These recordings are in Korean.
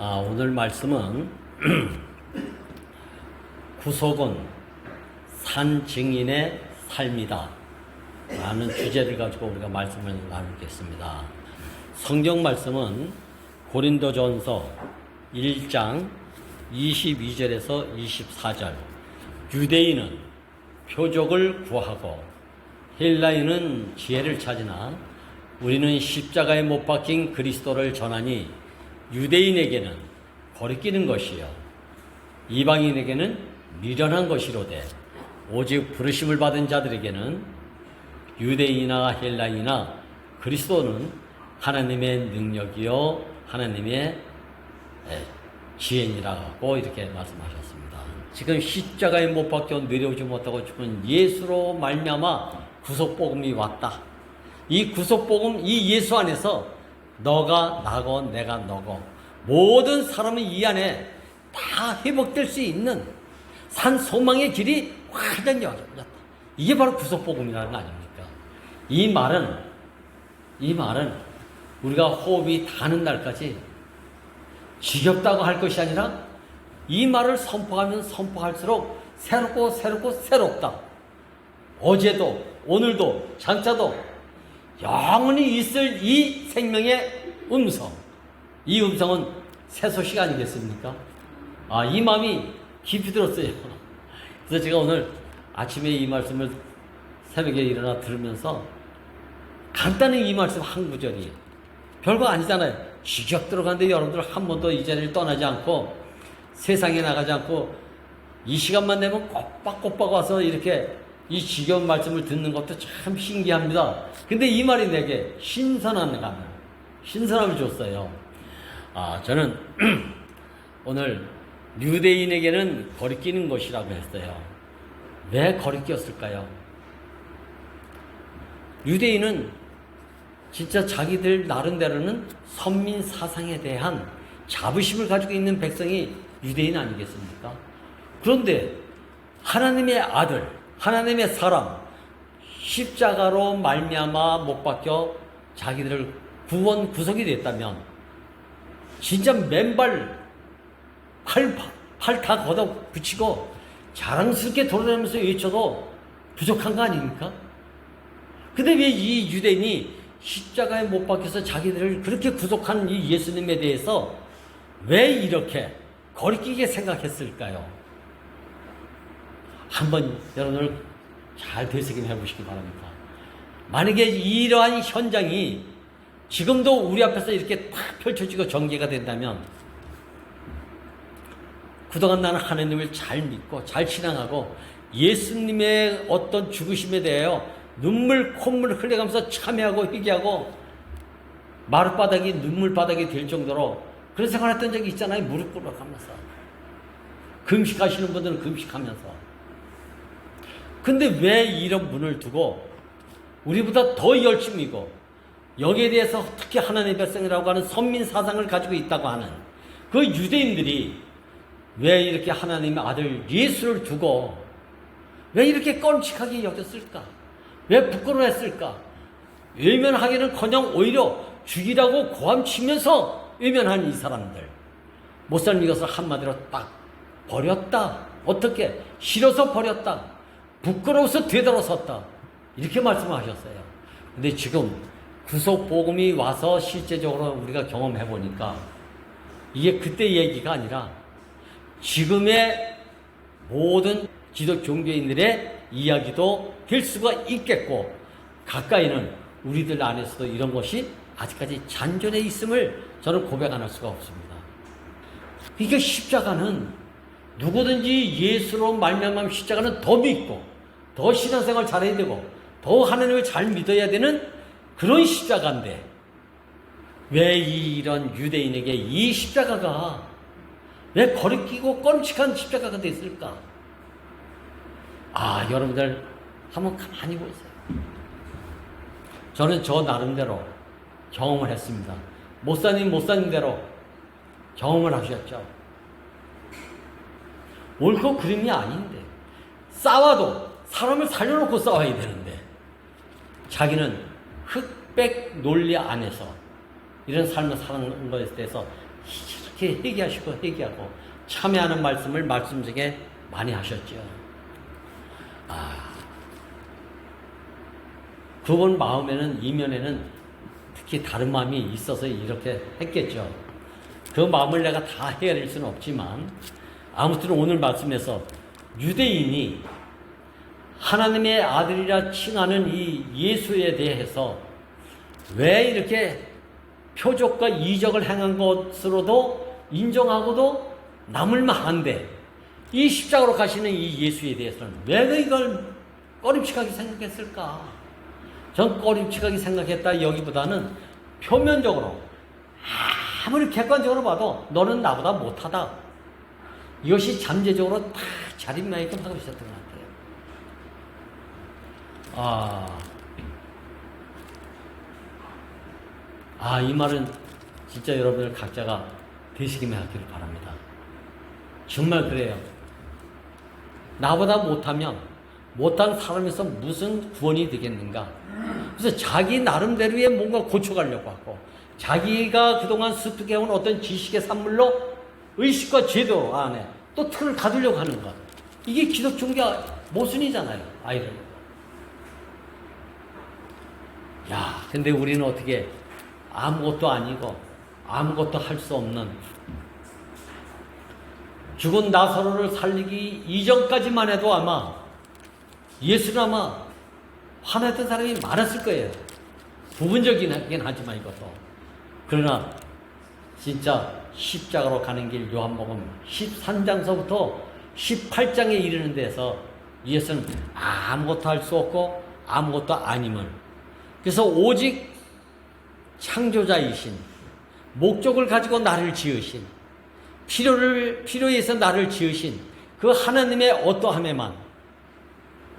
오늘 말씀은 구속은 산 증인의 삶이다 라는 주제를 가지고 우리가 말씀을 나누겠습니다. 성경 말씀은 고린도전서 1장 22절에서 24절. 유대인은 표적을 구하고 헬라인은 지혜를 찾으나 우리는 십자가에 못 박힌 그리스도를 전하니 유대인에게는 거리끼는 것이요 이방인에게는 미련한 것이로되 오직 부르심을 받은 자들에게는 유대인이나 헬라인이나 그리스도는 하나님의 능력이요 하나님의 지혜니라고 이렇게 말씀하셨습니다. 지금 십자가에 못 박혀 내려오지 못하고 죽은 예수로 말미암아 구속복음이 왔다. 이 구속복음, 이 예수 안에서 너가 나고 내가 너고 모든 사람은 이 안에 다 회복될 수 있는 산 소망의 길이 완전히 열렸다. 이게 바로 구속복음이라는 거 아닙니까? 이 말은 우리가 호흡이 닿는 날까지 지겹다고 할 것이 아니라 이 말을 선포하면 선포할수록 새롭다. 어제도 오늘도 장차도 영원히 있을 이 생명의 음성. 이 음성은 새 소식 아니겠습니까? 이 마음이 깊이 들었어요. 그래서 제가 오늘 아침에 이 말씀을 새벽에 일어나 들으면서 간단히 이 말씀 한 구절이 별거 아니잖아요. 지겹 들어가는데 여러분들 한 번도 이 자리를 떠나지 않고 세상에 나가지 않고 이 시간만 되면 꼬박꼬박 와서 이렇게 이 지겨운 말씀을 듣는 것도 참 신기합니다. 근데 이 말이 내게 신선함을 줬어요. 저는 오늘 유대인에게는 거리끼는 것이라고 했어요. 왜 거리끼었을까요? 유대인은 진짜 자기들 나름대로는 선민 사상에 대한 자부심을 가지고 있는 백성이 유대인 아니겠습니까? 그런데 하나님의 아들, 하나님의 사람, 십자가로 말미암아 못 박혀 자기들 구속이 됐다면 진짜 맨발 팔 다 걷어 붙이고 자랑스럽게 돌아다니면서 외쳐도 부족한 거 아닙니까? 근데 왜 이 유대인이 십자가에 못 박혀서 자기들을 그렇게 구속한 이 예수님에 대해서 왜 이렇게 거리끼게 생각했을까요? 한번 여러분들 잘 되새김해 보시기 바랍니다. 만약에 이러한 현장이 지금도 우리 앞에서 이렇게 딱 펼쳐지고 전개가 된다면 그동안 나는 하나님을 잘 믿고 잘 신앙하고 예수님의 어떤 죽으심에 대하여 눈물 콧물 흘려가면서 참여하고 회개하고 마룻바닥이 눈물바닥이 될 정도로 그런 생활했던 적이 있잖아요. 무릎 꿇어가면서 금식하시는 분들은 금식하면서. 근데 왜 이런 문을 두고 우리보다 더 열심이고 여기에 대해서 특히 하나님의 백성이라고 하는 선민 사상을 가지고 있다고 하는 그 유대인들이 왜 이렇게 하나님의 아들 예수를 두고 왜 이렇게 끔찍하게 여겼을까? 왜 부끄러워했을까? 외면하기는커녕 오히려 죽이라고 고함치면서 외면한 이 사람들. 못 사는 이것을 한마디로 딱 버렸다. 어떻게? 싫어서 버렸다. 부끄러워서 되돌아섰다. 이렇게 말씀하셨어요. 근데 지금 구속 복음이 와서 실제적으로 우리가 경험해 보니까 이게 그때 얘기가 아니라 지금의 모든 기독 종교인들의 이야기도 될 수가 있겠고 가까이는 우리들 안에서도 이런 것이 아직까지 잔존해 있음을 저는 고백 안 할 수가 없습니다. 그러니까 십자가는 누구든지 예수로 말미암은 십자가는 더 믿고 더 신앙생활 잘해야 되고 더 하나님을 잘 믿어야 되는 그런 십자가인데 왜 이런 유대인에게 이 십자가가 왜 거리끼고 끔찍한 십자가가 됐을까? 여러분들 한번 가만히 보세요. 저는 저 나름대로 경험을 했습니다. 못사님대로 경험을 하셨죠. 옳고 그름이 아닌데 싸워도 사람을 살려놓고 싸워야 되는데 자기는 흑백 논리 안에서 이런 삶을 사는 것에 대해서 그렇게 회개하고 참여하는 말씀을 말씀 중에 많이 하셨죠. 그분 마음에는, 이면에는 특히 다른 마음이 있어서 이렇게 했겠죠. 그 마음을 내가 다 헤아릴 수는 없지만, 아무튼 오늘 말씀에서 유대인이 하나님의 아들이라 칭하는 이 예수에 대해서 왜 이렇게 표적과 이적을 행한 것으로도 인정하고도 남을 만한데, 이 십자가로 가시는 이 예수에 대해서는 왜 이걸 꺼림칙하게 생각했을까? 전 꺼림칙하게 생각했다 여기보다는 표면적으로 아무리 객관적으로 봐도 너는 나보다 못하다, 이것이 잠재적으로 다 자립나게끔 하고 있었던 것 같아요. 이 말은 진짜 여러분들 각자가 되시기만 하기를 바랍니다. 정말 그래요. 나보다 못하면 못한 사람에서 무슨 구원이 되겠는가? 그래서 자기 나름대로의 뭔가 고쳐가려고 하고, 자기가 그동안 습득해온 어떤 지식의 산물로 의식과 제도 안에 또 틀을 가두려고 하는 것. 이게 기독종교 모순이잖아요, 아이들. 근데 우리는 어떻게 아무것도 아니고 아무것도 할 수 없는, 죽은 나사로를 살리기 이전까지만 해도 아마 예수는 아마 화냈던 사람이 많았을 거예요. 부분적이긴 하지만 이것도. 그러나 진짜 십자가로 가는 길 요한복음 13장서부터 18장에 이르는 데서 예수는 아무것도 할 수 없고 아무것도 아님을, 그래서 오직 창조자이신, 목적을 가지고 나를 지으신, 필요에 의해서 나를 지으신 그 하나님의 어떠함에만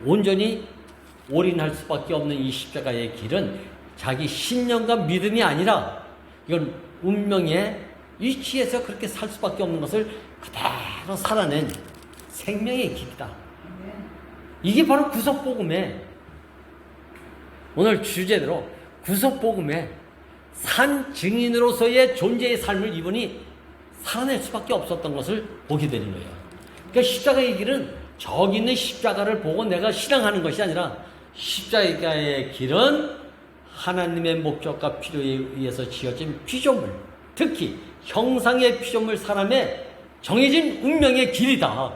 온전히 올인할 수밖에 없는 이 십자가의 길은 자기 신념과 믿음이 아니라 이건 운명의 위치에서 그렇게 살 수밖에 없는 것을 그대로 살아낸 생명의 길이다. 이게 바로 구속복음의, 오늘 주제대로 구속복음의 산 증인으로서의 존재의 삶을 이분이 살아낼 수밖에 없었던 것을 보게 되는 거예요. 그러니까 십자가의 길은 저기 있는 십자가를 보고 내가 신앙하는 것이 아니라, 십자가의 길은 하나님의 목적과 필요에 의해서 지어진 피조물, 특히 형상의 피조물 사람의 정해진 운명의 길이다.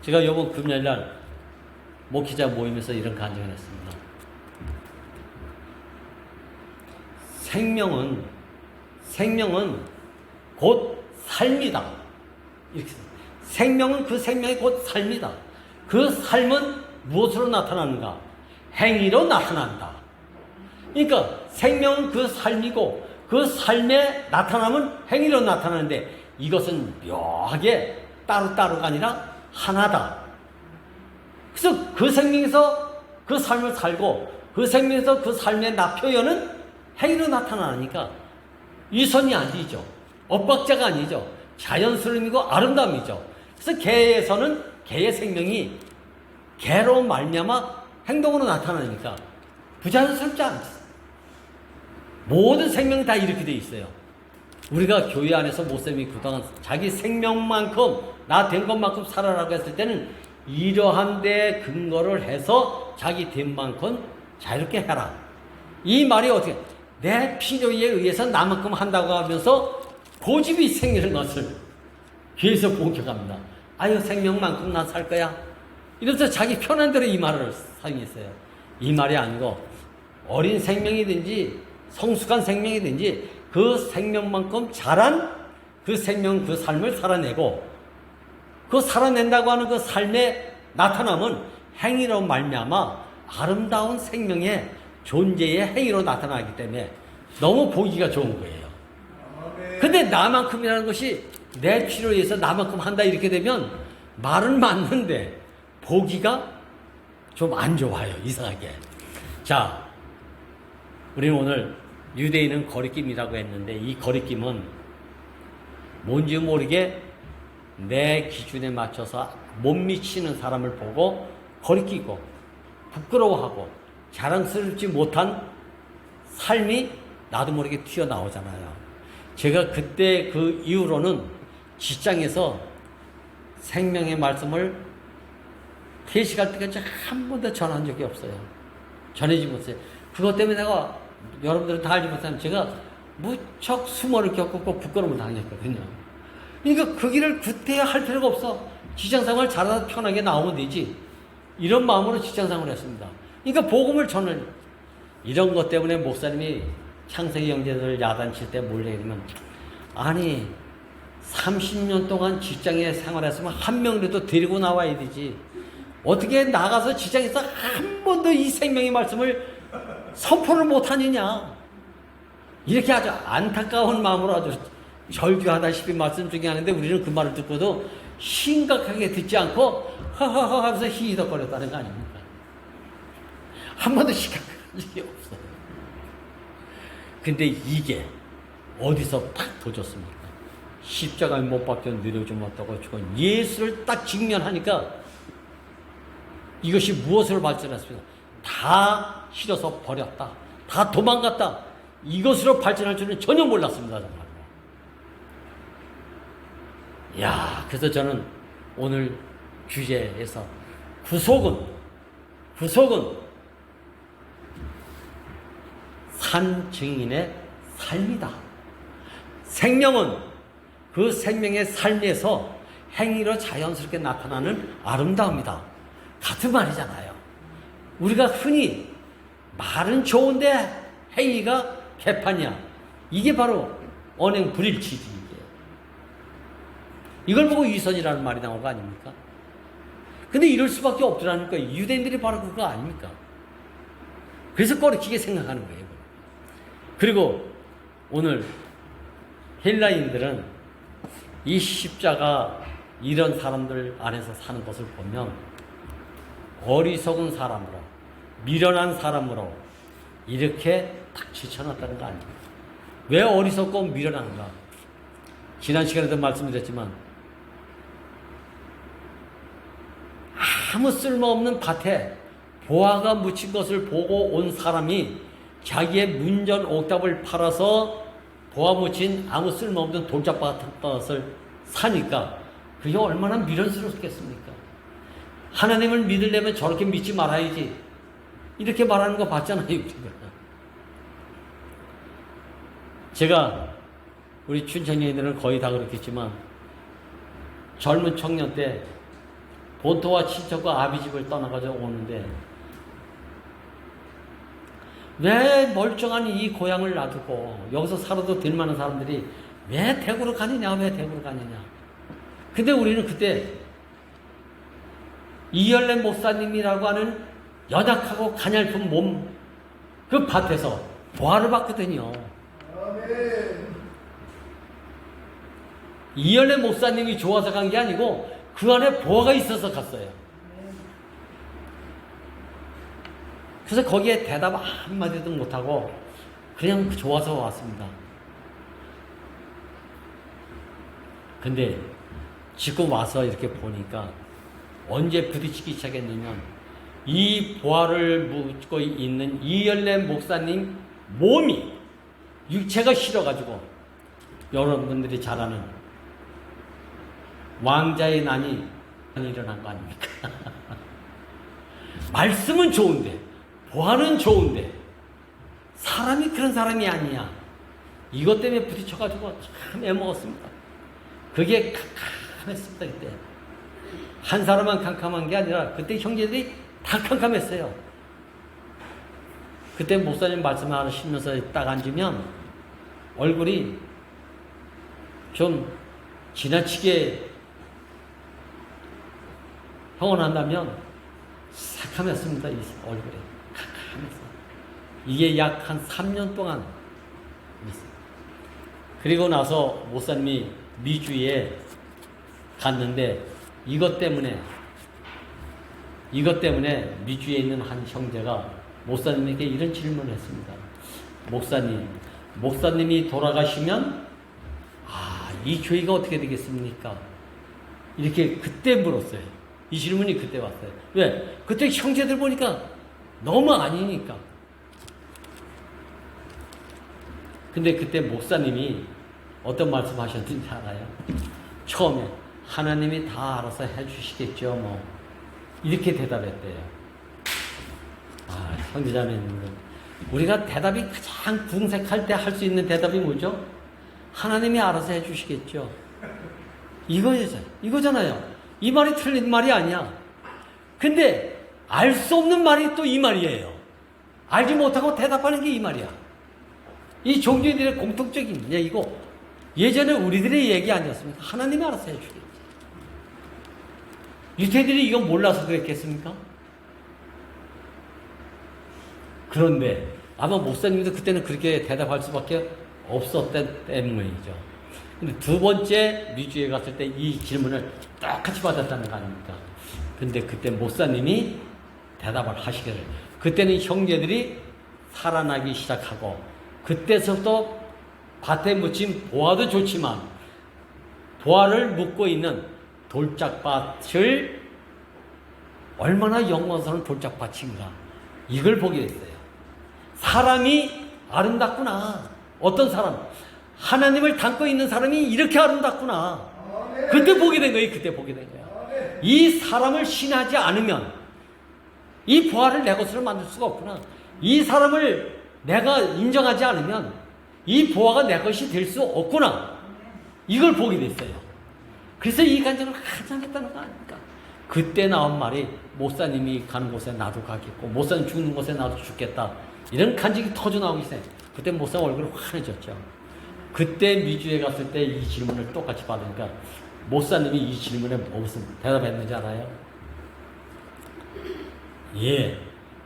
제가 이번 금요일날 목회자 모임에서 이런 간증을 했습니다. 생명은 곧 삶이다. 이렇게. 생명은 그 생명이 곧 삶이다. 그 삶은 무엇으로 나타나는가? 행위로 나타난다. 그러니까 생명은 그 삶이고 그 삶의 나타남은 행위로 나타나는데, 이것은 묘하게 따로따로가 아니라 하나다. 그래서 그 생명에서 그 삶을 살고 그 생명에서 그 삶의 표현은 행위로 나타나니까 이선이 아니죠. 엇박자가 아니죠. 자연스러움이고 아름다움이죠. 그래서 개에서는 개의 생명이 개로 말미암아 행동으로 나타나니까 부자연스럽지 않습니다. 모든 생명이 다 이렇게 돼 있어요. 우리가 교회 안에서 모쌤이 그동안 자기 생명만큼 나 된 것만큼 살아라고 했을 때는 이러한 데 근거를 해서 자기 된 만큼 자유롭게 해라. 이 말이 어떻게, 내 필요에 의해서 나만큼 한다고 하면서 고집이 생기는 것을 귀에서 공격합니다. 아유, 생명만큼 난 살 거야. 이래서 자기 편한 대로 이 말을 사용했어요. 이 말이 아니고, 어린 생명이든지 성숙한 생명이든지 그 생명만큼 자란 그 생명, 그 삶을 살아내고, 그 살아낸다고 하는 그 삶의 나타남은 행위로 말미암아 아름다운 생명의 존재의 행위로 나타나기 때문에 너무 보기가 좋은 거예요. 근데 나만큼이라는 것이 내 필요에 의해서 나만큼 한다 이렇게 되면 말은 맞는데 보기가 좀 안 좋아요. 이상하게. 자, 우리는 오늘 유대인은 거리낌이라고 했는데, 이 거리낌은 뭔지 모르게 내 기준에 맞춰서 못 미치는 사람을 보고 거리끼고 부끄러워하고 자랑스럽지 못한 삶이 나도 모르게 튀어나오잖아요. 제가 그때 그 이후로는 직장에서 생명의 말씀을 퇴직할 때까지 한 번도 전한 적이 없어요. 전해지 못해요. 그것 때문에 내가 여러분들은 다 알지 못하면 제가 무척 수모를 겪고 부끄러움을 당했거든요. 그러니까 그 길을 그때 할 필요가 없어. 직장생활 잘하다 편하게 나오면 되지. 이런 마음으로 직장생활을 했습니다. 그러니까 복음을 전을 이런 것 때문에 목사님이 창세기 형제들을 야단칠 때 몰래 이러면 아니 30년 동안 직장에 생활했으면 한 명이라도 데리고 나와야 되지. 어떻게 나가서 직장에서 한 번도 이 생명의 말씀을 선포를 못하느냐. 이렇게 아주 안타까운 마음으로 아주 절규하다시피 말씀 중에 하는데 우리는 그 말을 듣고도 심각하게 듣지 않고 허허허 하면서 히히덕거렸다는 거 아닙니까? 한 번도 심각한 적이 없어요. 근데 이게 어디서 딱 도졌습니까? 십자가에 못 박혀 내려주었다고 죽은 예수를 딱 직면하니까 이것이 무엇으로 발전했습니까? 다 싫어서 버렸다. 다 도망갔다. 이것으로 발전할 줄은 전혀 몰랐습니다. 정말로. 그래서 저는 오늘 주제에서 구속은 산 증인의 삶이다. 생명은 그 생명의 삶에서 행위로 자연스럽게 나타나는 아름다움이다. 같은 말이잖아요. 우리가 흔히 말은 좋은데 행위가 개판이야. 이게 바로 언행 불일치지. 이걸 보고 위선이라는 말이 나온 거 아닙니까? 근데 이럴 수밖에 없더라니까. 유대인들이 바로 그거 아닙니까? 그래서 꺼리키게 생각하는 거예요. 그리고 오늘 헬라인들은 이 십자가 이런 사람들 안에서 사는 것을 보면 어리석은 사람으로, 미련한 사람으로 이렇게 딱 지쳐놨다는 거 아닙니까? 왜 어리석고 미련한가? 지난 시간에도 말씀드렸지만 아무 쓸모없는 밭에 보화가 묻힌 것을 보고 온 사람이 자기의 문전 옥답을 팔아서 보화 묻힌 아무 쓸모없는 돌잡 같은 것을 사니까 그게 얼마나 미련스럽겠습니까? 하나님을 믿으려면 저렇게 믿지 말아야지. 이렇게 말하는 거 봤잖아요. 제가 우리 춘천이들은 거의 다 그렇겠지만 젊은 청년 때 본토와 친척과 아비집을 떠나가지고 오는데 왜 멀쩡한 이 고향을 놔두고 여기서 살아도 될 만한 사람들이 왜 대구로 가느냐, 왜 대구로 가느냐. 근데 우리는 그때 이열래 목사님이라고 하는 연약하고 가냘픈 몸 그 밭에서 보화를 봤거든요. 이열래 목사님이 좋아서 간 게 아니고 그 안에 보화가 있어서 갔어요. 그래서 거기에 대답 한마디도 못하고 그냥 좋아서 왔습니다. 근데 지금 와서 이렇게 보니까 언제 부딪히기 시작했냐면 이 보화를 묻고 있는 이열래 목사님 몸이 육체가 싫어가지고 여러분들이 잘 아는 왕자의 난이 일어난 거 아닙니까? 말씀은 좋은데 보화는 좋은데 사람이 그런 사람이 아니야. 이것 때문에 부딪혀가지고 참 애먹었습니다. 그게 캄캄했습니다. 그때 한 사람만 캄캄한 게 아니라 그때 형제들이 다 캄캄했어요. 그때 목사님 말씀을 하나 쉬면서 딱 앉으면 얼굴이 좀 지나치게 형언한다면 새카맸습니다. 이 얼굴에 캄캄했어. 이게 약 한 3년 동안 있어요. 그리고 나서 목사님이 미주에 갔는데 이것 때문에 미주에 있는 한 형제가 목사님에게 이런 질문을 했습니다. 목사님이 돌아가시면 이 교회가 어떻게 되겠습니까? 이렇게 그때 물었어요. 이 질문이 그때 왔어요. 왜? 그때 형제들 보니까 너무 아니니까. 근데 그때 목사님이 어떤 말씀 하셨는지 알아요? 처음에 하나님이 다 알아서 해주시겠죠 뭐 이렇게 대답했대요. 아, 형제자매님들, 우리가 대답이 가장 궁색할 때 할 수 있는 대답이 뭐죠? 하나님이 알아서 해주시겠죠. 이거잖아요. 이 말이 틀린 말이 아니야. 근데 알 수 없는 말이 또 이 말이에요. 알지 못하고 대답하는 게 이 말이야. 이 종교인들의 공통적인 이거 예전에 우리들의 얘기 아니었습니까? 하나님이 알아서 해주겠지. 유태인들이 이거 몰라서 그랬겠습니까? 그런데 아마 목사님도 그때는 그렇게 대답할 수밖에 없었던 때문이죠. 근데 두 번째 미주에 갔을 때 이 질문을 똑같이 받았다는 거 아닙니까? 근데 그때 목사님이 대답을 하시기를, 그때는 형제들이 살아나기 시작하고, 그때서부터 밭에 묻힌 보화도 좋지만 보화를 묻고 있는 돌짝밭을 얼마나 영광스러운 돌짝밭인가, 이걸 보게 됐어요. 사람이 아름답구나. 어떤 사람, 하나님을 담고 있는 사람이 이렇게 아름답구나. 그때 보게 된 거예요. 그때 보게 된 거예요. 이 사람을 신하지 않으면 이 보화를 내 것으로 만들 수가 없구나. 이 사람을 내가 인정하지 않으면 이 보화가 내 것이 될 수 없구나. 이걸 보게 됐어요. 그래서 이 간증을 가장 했다는 거 아닙니까? 그때 나온 말이, 목사님이 가는 곳에 나도 가겠고 목사님 죽는 곳에 나도 죽겠다, 이런 간증이 터져 나오기 있어요. 그때 목사 얼굴이 환해졌죠. 그때 미주에 갔을 때 이 질문을 똑같이 받으니까 목사님이 이 질문에 무슨 대답했는지 알아요? 예,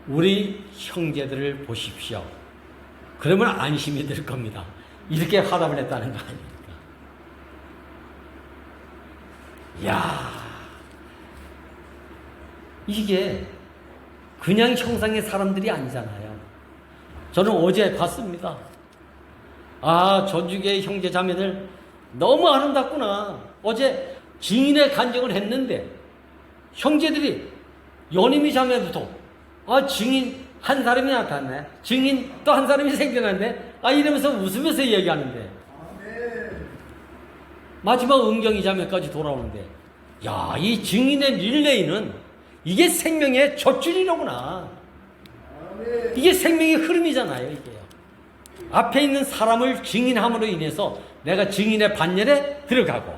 우리 형제들을 보십시오. 그러면 안심이 될 겁니다. 이렇게 화답을 했다는 거 아닙니까? 이야, 이게 그냥 형상의 사람들이 아니잖아요. 저는 어제 봤습니다. 아, 전주교의 형제 자매들 너무 아름답구나. 어제 증인의 간증을 했는데 형제들이 연임이 자매부터 증인 한 사람이 나타났네, 증인 또 한 사람이 생겨났네, 이러면서 웃으면서 얘기하는데, 마지막 은경이 자매까지 돌아오는데, 야, 이 증인의 릴레이는 이게 생명의 젖줄이로구나. 이게 생명의 흐름이잖아요. 이게요. 앞에 있는 사람을 증인함으로 인해서 내가 증인의 반열에 들어가고,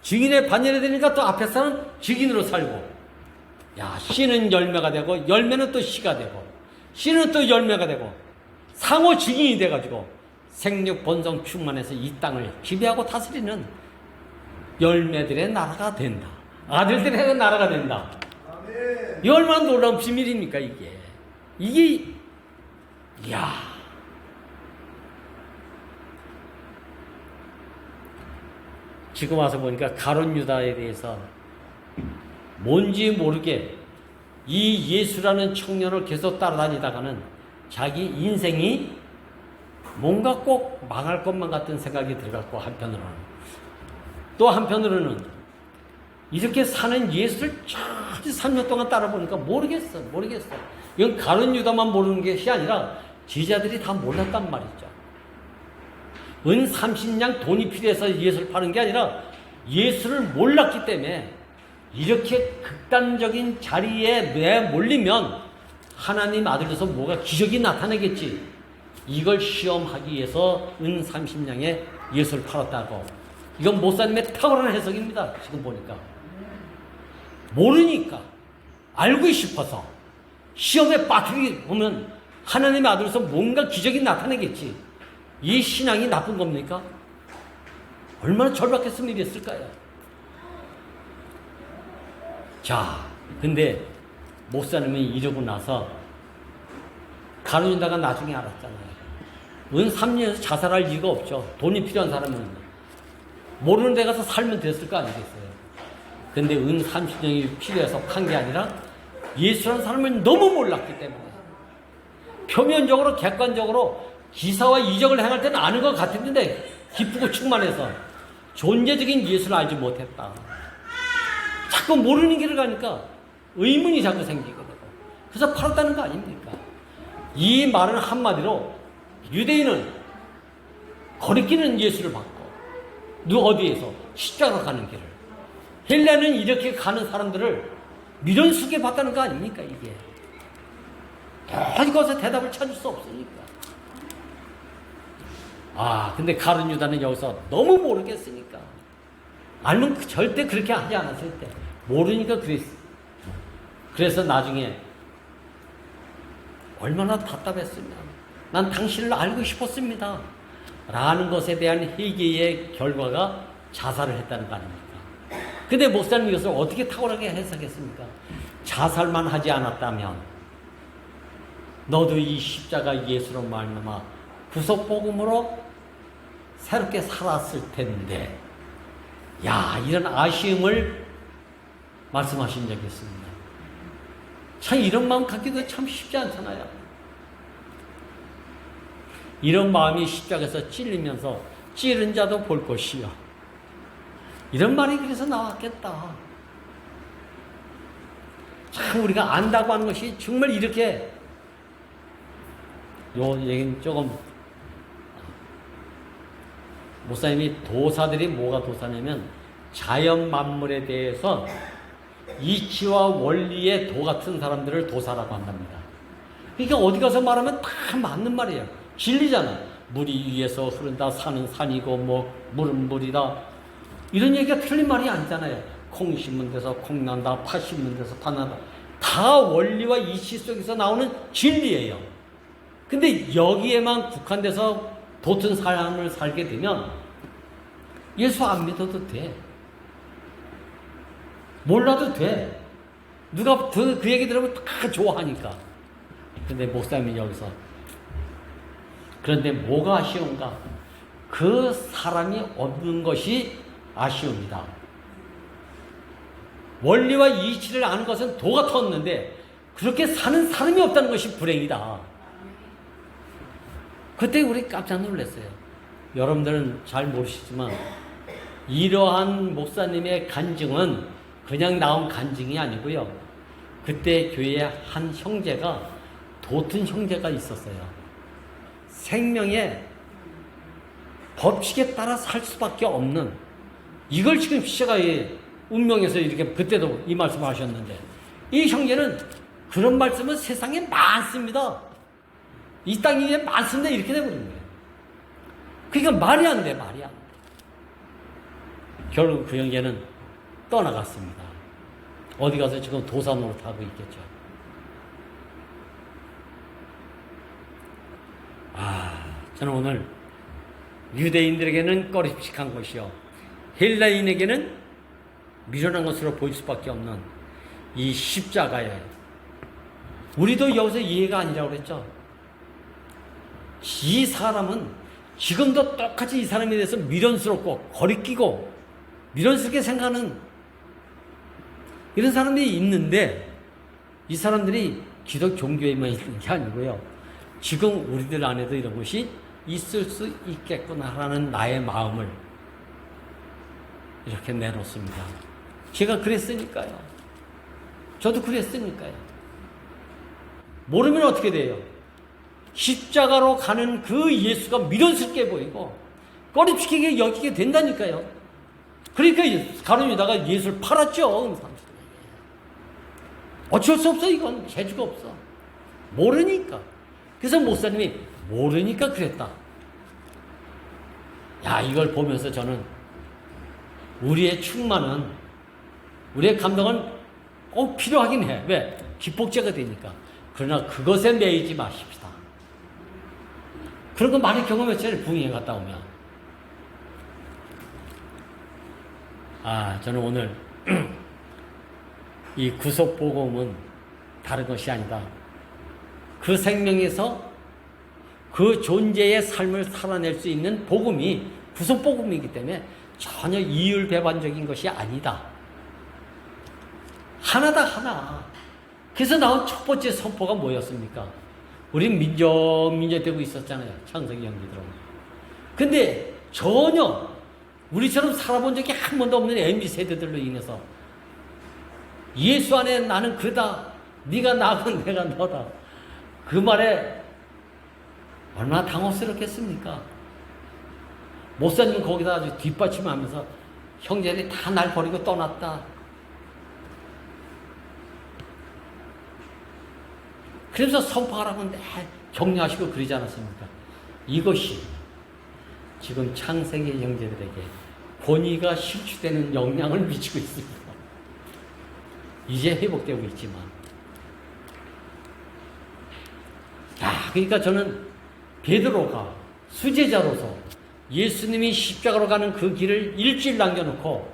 증인의 반열에 되니까 또 앞에 사람 증인으로 살고, 야, 씨는 열매가 되고 열매는 또 씨가 되고 씨는 또 열매가 되고 상호 증인이 돼가지고 생육 본성 충만해서 이 땅을 지배하고 다스리는 열매들의 나라가 된다. 아들들의 나라가 된다. 이 얼마나 놀라운 비밀입니까 이게. 이야, 지금 와서 보니까 가룟 유다에 대해서 뭔지 모르게 이 예수라는 청년을 계속 따라다니다가는 자기 인생이 뭔가 꼭 망할 것만 같은 생각이 들어갔고, 한편으로는 또 한편으로는 이렇게 사는 예수를 3년 동안 따라보니까 모르겠어. 이건 가룟 유다만 모르는 것이 아니라 제자들이 다 몰랐단 말이죠. 은 30냥 돈이 필요해서 예수를 파는 게 아니라 예수를 몰랐기 때문에 이렇게 극단적인 자리에 내몰리면 하나님 아들로서 뭐가 기적이 나타나겠지, 이걸 시험하기 위해서 은 30냥에 예수를 팔았다고. 이건 목사님의 탁월한 해석입니다. 지금 보니까 모르니까 알고 싶어서 시험에 빠뜨리게 보면 하나님의 아들로서 뭔가 기적이 나타나겠지. 이 신앙이 나쁜 겁니까? 얼마나 절박했으면 이랬을까요? 자, 근데 목사님이 이러고 나서 가룟 유다가 나중에 알았잖아요. 은 3년에서 자살할 이유가 없죠. 돈이 필요한 사람은 모르는 데 가서 살면 됐을 거 아니겠어요. 근데 은 30년이 필요해서 판 게 아니라 예수라는 사람을 너무 몰랐기 때문에, 표면적으로 객관적으로 기사와 이적을 행할 때는 아는 것 같았는데 기쁘고 충만해서 존재적인 예수를 알지 못했다. 자꾸 모르는 길을 가니까 의문이 자꾸 생기게 되고, 그래서 팔았다는 거 아닙니까? 이 말은 한마디로 유대인은 거리끼는 예수를 받고 어디에서? 십자가 가는 길을. 헬라는 이렇게 가는 사람들을 미련스럽게 봤다는 거 아닙니까, 이게? 어디 가서 대답을 찾을 수 없으니까. 근데 가룟 유다는 여기서 너무 모르겠으니까. 알면 절대 그렇게 하지 않았을 때. 모르니까 그랬어. 그래서 나중에 얼마나 답답했으면 난 당신을 알고 싶었습니다. 라는 것에 대한 회개의 결과가 자살을 했다는 거 아닙니까? 근데 목사님 이것을 어떻게 탁월하게 해석했습니까? 자살만 하지 않았다면 너도 이 십자가 예수로 말미암아 구속복음으로 새롭게 살았을 텐데, 이런 아쉬움을 말씀하신 적이 있습니다. 참 이런 마음 갖기도 참 쉽지 않잖아요. 이런 마음이 십자가에서 찔리면서 찌른 자도 볼 것이요. 이런 말이 그래서 나왔겠다. 참 우리가 안다고 하는 것이 정말 이렇게, 요 얘기는 조금, 목사님이 도사들이 뭐가 도사냐면 자연 만물에 대해서 이치와 원리의 도 같은 사람들을 도사라고 한답니다. 그러니까 어디 가서 말하면 다 맞는 말이에요. 진리잖아. 물이 위에서 흐른다, 산은 산이고 물은 물이다. 이런 얘기가 틀린 말이 아니잖아요. 콩 심은 데서 콩 난다, 팥 심은 데서 팥 난다. 다 원리와 이치 속에서 나오는 진리예요. 근데 여기에만 국한돼서 도튼 삶을 살게 되면 예수 안 믿어도 돼. 몰라도 돼. 누가 그 얘기 들으면 다 좋아하니까. 근데 목사님이 여기서, 그런데 뭐가 아쉬운가? 그 사람이 얻는 것이 아쉬움이다. 원리와 이치를 아는 것은 도가 텄는데 그렇게 사는 사람이 없다는 것이 불행이다. 그때 우리 깜짝 놀랐어요. 여러분들은 잘 모르시지만 이러한 목사님의 간증은 그냥 나온 간증이 아니고요. 그때 교회에 한 형제가, 도튼 형제가 있었어요. 생명의 법칙에 따라 살 수밖에 없는, 이걸 지금 십자가의 운명에서 이렇게 그때도 이 말씀을 하셨는데, 이 형제는 그런 말씀은 세상에 많습니다. 이 땅 위에 많습니다. 이렇게 되버린 거예요. 그러니까 말이 안 돼, 말이 안 돼. 결국 그 형제는 떠나갔습니다. 어디 가서 지금 도사 노릇하고 있겠죠. 저는 오늘 유대인들에게는 꺼림칙한 것이요, 헬라인에게는 미련한 것으로 보일 수밖에 없는 이 십자가에, 우리도 여기서 이해가 아니라고 그랬죠. 이 사람은 지금도 똑같이 이 사람에 대해서 미련스럽고 거리끼고 미련스럽게 생각하는 이런 사람들이 있는데, 이 사람들이 기독 종교에만 있는 게 아니고요, 지금 우리들 안에도 이런 것이 있을 수 있겠구나라는 나의 마음을 이렇게 내놓습니다. 제가 그랬으니까요. 저도 그랬으니까요. 모르면 어떻게 돼요? 십자가로 가는 그 예수가 미련스럽게 보이고 꺼림칙하게 여기게 된다니까요. 그러니까 가룟 유다가 예수를 팔았죠. 어쩔 수 없어. 이건 재주가 없어. 모르니까. 그래서 목사님이 모르니까 그랬다. 이걸 보면서 저는 우리의 충만은, 우리의 감동은 꼭 필요하긴 해. 왜? 기폭제가 되니까. 그러나 그것에 매이지 마십시다. 그런 거 많이 경험했잖아요. 부흥회 갔다 오면. 저는 오늘 이 구속복음은 다른 것이 아니다. 그 생명에서 그 존재의 삶을 살아낼 수 있는 복음이 구속복음이기 때문에 전혀 이율배반적인 것이 아니다. 하나다, 하나. 그래서 나온 첫 번째 선포가 뭐였습니까? 우린 민족되고 있었잖아요. 창세기 연기들은. 근데 전혀 우리처럼 살아본 적이 한 번도 없는 MZ세대들로 인해서 예수 안에 나는 그다, 네가 나고 내가 너다, 그 말에 얼마나 당혹스럽겠습니까? 목사님은 거기다 아주 뒷받침하면서 형제들이 다 날 버리고 떠났다. 그래서 선포하라고 격려하시고 그러지 않았습니까? 이것이 지금 창세기 형제들에게 권위가 실추되는 영향을 미치고 있습니다. 이제 회복되고 있지만. 그러니까 저는 베드로가 수제자로서 예수님이 십자가로 가는 그 길을 일주일 남겨놓고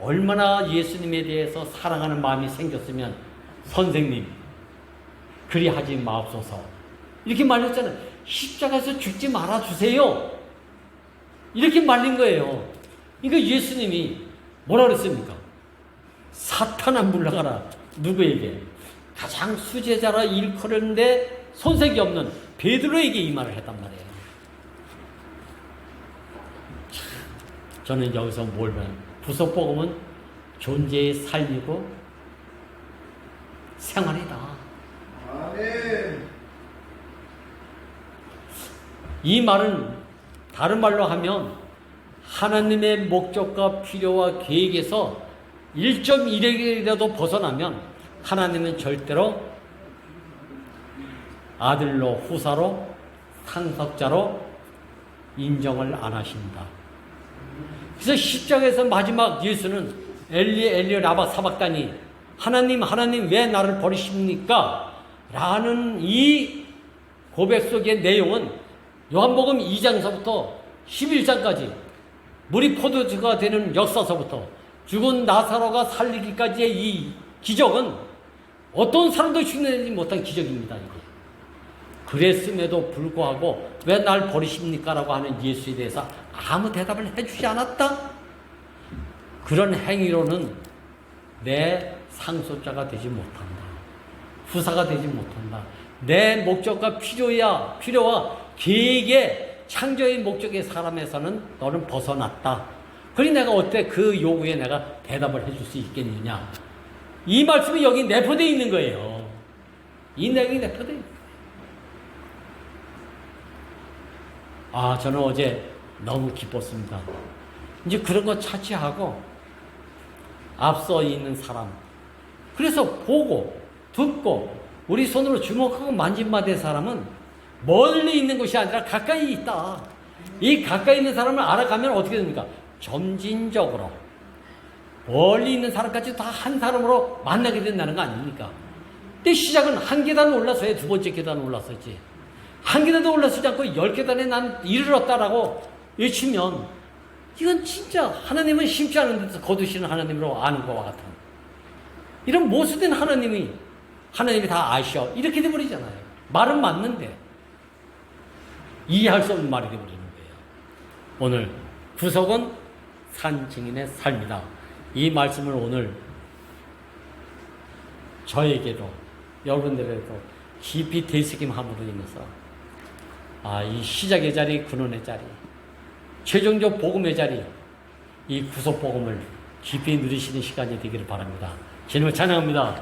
얼마나 예수님에 대해서 사랑하는 마음이 생겼으면 선생님 그리 하지 마옵소서 이렇게 말했잖아요. 십자가에서 죽지 말아주세요 이렇게 말린 거예요. 그러니까 예수님이 뭐라 그랬습니까? 사탄아 물러가라. 누구에게? 가장 수제자라 일컬었는데 손색이 없는 베드로에게 이 말을 했단 말이에요. 저는 여기서 뭘 봐요? 부속복음은 존재의 삶이고 생활이다. 아멘. 이 말은 다른 말로 하면 하나님의 목적과 필요와 계획에서 1.1핵이라도 벗어나면 하나님은 절대로 아들로 후사로 상속자로 인정을 안 하신다. 그래서 십자가에서 마지막 예수는 엘리 라바 사박다니 하나님 왜 나를 버리십니까? 라는 이 고백 속의 내용은 요한복음 2장서부터 11장까지 물이 포도주가 되는 역사서부터 죽은 나사로가 살리기까지의 이 기적은 어떤 사람도 흉내내지 못한 기적입니다. 이게. 그랬음에도 불구하고 왜 날 버리십니까? 라고 하는 예수에 대해서 아무 대답을 해주지 않았다? 그런 행위로는 내 상속자가 되지 못한다. 후사가 되지 못한다. 내 목적과 필요와 계획의 창조의 목적의 사람에서는 너는 벗어났다. 그러니 내가 어때 그 요구에 내가 대답을 해줄 수 있겠느냐. 이 말씀이 여기 내포되어 있는 거예요. 이 내용이 내포되어 있는 거예요. 저는 어제 너무 기뻤습니다. 이제 그런 거 차치하고 앞서 있는 사람, 그래서 보고 듣고 우리 손으로 주목하고 만진바 된 사람은 멀리 있는 것이 아니라 가까이 있다. 이 가까이 있는 사람을 알아가면 어떻게 됩니까? 점진적으로 멀리 있는 사람까지 다 한 사람으로 만나게 된다는 거 아닙니까? 근데 시작은 한 계단 올라서야 두 번째 계단 올라서지. 한 계단도 올라서지 않고 10계단에 난 이르렀다라고 외치면 이건 진짜 하나님은 심지 않은 데서 거두시는 하나님으로 아는 것과 같은 이런 모수된 하나님이 다 아셔 이렇게 돼버리잖아요. 말은 맞는데 이해할 수 없는 말이 돼버리는 거예요. 오늘 구속은 산 증인의 삶이다. 이 말씀을 오늘 저에게도 여러분들에게도 깊이 되새김함으로 인해서 이 시작의 자리, 근원의 자리, 최종적 복음의 자리, 이 구속 복음을 깊이 누리시는 시간이 되기를 바랍니다. 주님을 찬양합니다.